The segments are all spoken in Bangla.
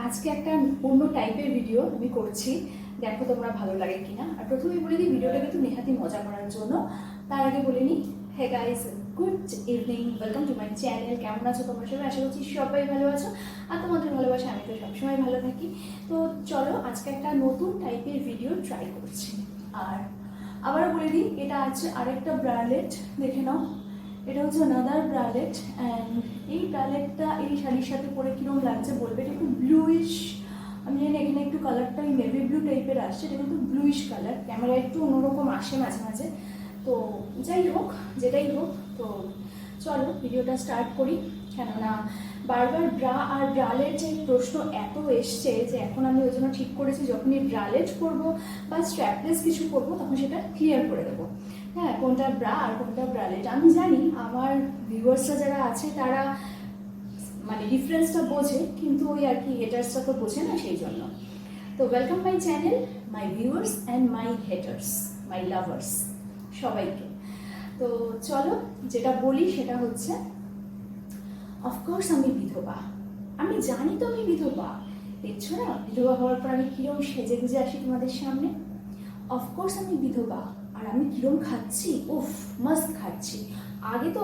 আজকে একটা অন্য টাইপের ভিডিও আমি করছি, দেখো তোমরা ভালো লাগে কিনা। আর প্রথমেই বলে দিই, ভিডিওটা কিন্তু নেহাতি মজা করার জন্য। তার আগে বলে নিই, hey guys, good evening, welcome to my channel. কেমন আছো তোমরা সবাই? আশা করছি সবাই ভালো আছো, আর তোমাদের ভালোবাসা আমি তো সবসময় ভালো থাকি। তো চলো আজকে একটা নতুন টাইপের ভিডিও ট্রাই করছি। আর আবারও বলে দিই, এটা আছে আরেকটা ব্রালেট, দেখে নাও। এটা হচ্ছে আনাদার ব্রালেট, অ্যান্ড এই ব্রালেটটা এই শাড়ির সাথে পরে কীরকম লাগছে বলবে। এটা একটু ব্লুইশ, আমি জানি এখানে একটু কালারটা নেভি ব্লু টাইপের আসছে, এটা কিন্তু ব্লুইশ কালার। ক্যামেরা একটু অন্যরকম আসে মাঝে মাঝে, তো যাই হোক, যেটাই হোক। তো চলো ভিডিওটা স্টার্ট করি। কেননা বারবার ব্রা আর ব্রালেটের প্রশ্ন এত এসছে যে এখন আমি ওই জন্য ঠিক করেছি যখনই ব্রালেট করবো বা স্ট্র্যাপলেস কিছু করবো তখন সেটা ক্লিয়ার করে দেবো। হ্যাঁ, কোনটা ব্রা আর কোনটা ব্রালেট আমি জানি। আমার ভিউয়ার্সরা যারা আছে তারা মানে ডিফারেন্সটা বোঝে, কিন্তু ওই আর কি হেটার্সরা তো বোঝে না, সেই জন্য। তো welcome my channel, my viewers and my haters, my lovers, সবাইকে। তো চলো যেটা বলি সেটা হচ্ছে, অফকোর্স আমি বিধবা। আমি জানি তো আমি বিধবা, দেখছো না বিধবা হওয়ার পর আমি কিরম সেজে গুজে আসি তোমাদের সামনে। অফকোর্স আমি বিধবা। আর আমি কিরম খাচ্ছি, উফ মাস্ত খাচ্ছি। আগে তো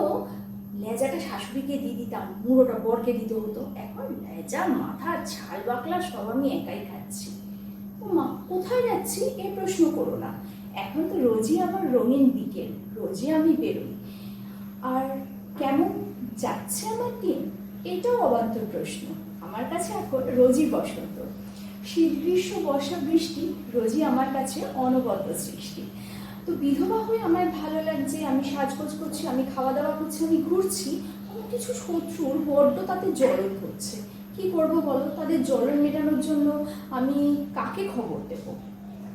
লেজাটা শাশুড়িকে দিয়ে দিতাম, মুড়োটা বরকে দিতে হতো। এখন লেজা মাথা ছাল বাকলা সব আমি একাই খাচ্ছি। ও মা, কোথায় যাচ্ছি এই প্রশ্ন করো না। এখন তো রোজই আমার রঙিন বিকেল, রোজই আমি বেরোই। আর কেমন যাচ্ছে আমার দিন, এটাও অবান্তর প্রশ্ন। আমার কাছে এখন রোজই বসন্ত, শীত গ্রীষ্ম বর্ষা বৃষ্টি রোজই আমার কাছে অনবদ্য সৃষ্টি। তো বিধবা হয়ে আমার ভালো লাগছে, আমি সাজগোজ করছি, আমি খাওয়া দাওয়া করছি, আমি ঘুরছি। আমার কিছু শত্রুর বড্ড তাতে জ্বলন হচ্ছে। কি করবো বলো, তাদের জ্বলন মেটানোর জন্য আমি কাকে খবর দেবো?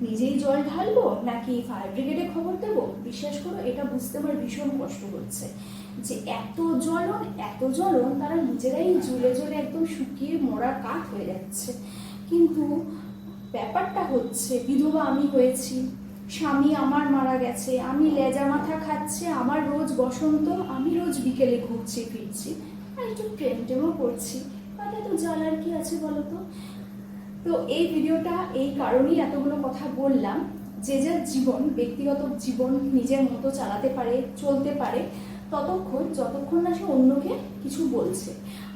নিজেই জল ঢালবো নাকি ফায়ার ব্রিগেডে খবর দেবো? বিশ্বাস করো, এটা বুঝতে আমার ভীষণ কষ্ট হচ্ছে যে এত জ্বলন তারা নিজেরাই জ্বলে জ্বলে একদম শুকিয়ে মরা কাঠ হয়ে যাচ্ছে। কিন্তু ব্যাপারটা হচ্ছে, বিধবা আমি হয়েছি, স্বামী আমার মারা গেছে, আমি লেজা মাথা খাচ্ছে, আমার রোজ বসন্ত, আমি রোজ বিকেলে ঘুরছি ফিরছি, আর একটু প্রেম টেমও করছি। তাতে তো জ্বালার কি আছে বলো তো? তো এই ভিডিওটা এই কারণেই এতগুলো কথা বললাম, যে যার জীবন, ব্যক্তিগত জীবন নিজের মতো চালাতে পারে, চলতে পারে ততক্ষণ, যতক্ষণ না সে অন্যকে কিছু বলছে।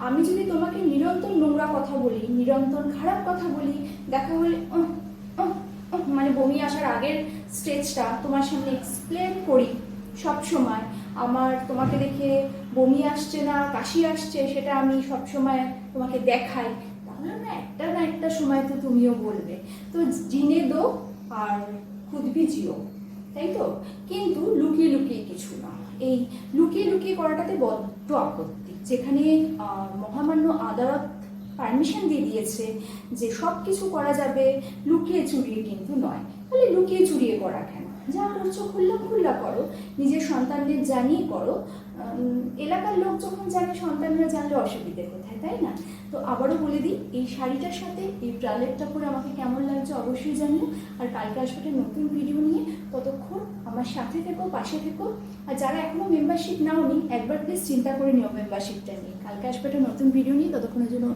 আমি যদি তোমাকে নিরন্তর নোংরা কথা বলি, নিরন্তর খারাপ কথা বলি, দেখা হলে মানে বমি আসার আগের স্টেজটা তোমার সামনে এক্সপ্লেন করি সব সময়, আমার তোমাকে দেখে বমি আসছে না কাশি আসছে সেটা আমি সব সময় তোমাকে দেখাই, তাহলে না একটা সময় তো তুমিও বলবে। তো জিনে দো আর খুদ ভি জিও, তাই তো? কিন্তু লুকিয়ে লুকিয়ে কিছু না, এই লুকিয়ে লুকিয়ে করাটাতে বড্ড আপত্তি। যেখানে মহামান্য আদালত পারমিশন দিয়ে দিয়েছে যে সব কিছু করা যাবে, লুকিয়ে চুরিয়ে কিন্তু নয়, তাহলে লুকিয়ে চুরিয়ে করা কেন? যা করছো খুল্লা করো, নিজের সন্তানদের জানিয়ে করো। এলাকার লোক যখন জানে, সন্তানরা জানলে অসুবিধে কোথায়, তাই না? তো আবারও বলে দিই, এই শাড়িটার সাথে এই ব্রালেটটা পরে আমাকে কেমন লাগছে অবশ্যই জানিও। আর কালকে আসবে নতুন ভিডিও নিয়ে, ততক্ষণ আমার সাথে থেকো, পাশে থেকো। আর যারা এখনও মেম্বারশিপ নাওনি, একবার প্লিজ চিন্তা করে নিও মেম্বারশিপটা নিয়ে। কালকে আসবে একটা নতুন ভিডিও নিয়ে, ততক্ষণের জন্য